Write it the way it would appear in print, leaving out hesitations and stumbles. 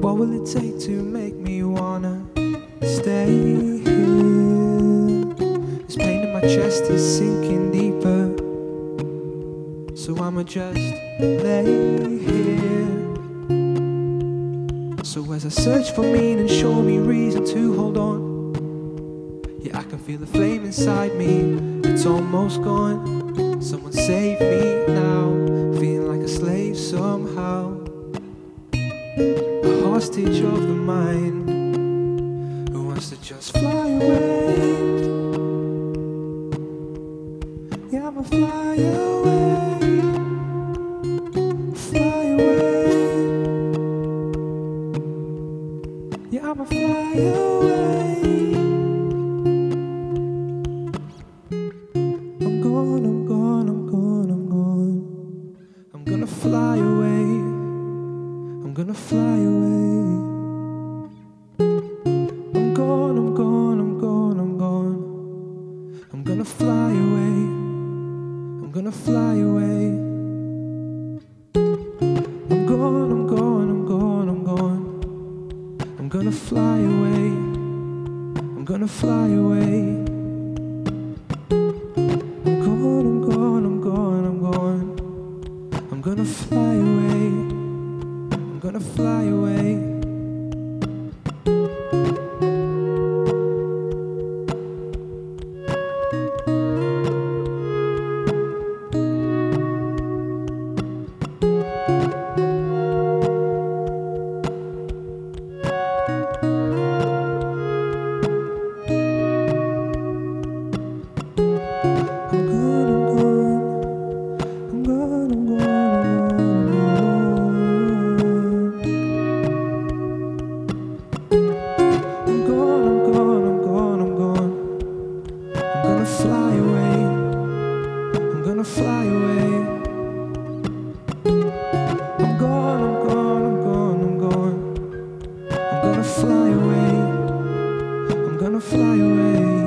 What will it take to make me wanna stay here? This pain in my chest is sinking deeper, so I'ma just lay here. So as I search for meaning, show me reason to hold on. Yeah, I can feel the flame inside me, it's almost gone. Someone save me now, feeling like a slave somehow. A hostage of the mind who wants to just fly away. Yeah, I'ma fly away, fly away. Yeah, I'ma fly away. I'm gone, I'm gone, I'm gone, I'm gone. I'm gonna fly away. I'm gonna fly away. I'm gone, I'm gone, I'm gone, I'm gone. I'm gonna fly away. I'm gonna fly away. I'm gone, I'm gone, I'm gone, I'm gone. I'm gonna fly away. I'm gonna fly away. I'm gone, I'm gone, I'm gone, I'm gone. I'm gonna fly away. I'm gonna fly away. Fly away. I'm gonna fly away. I'm gone, I'm gone, I'm gone, I'm gone. I'm gonna fly away. I'm gonna fly away.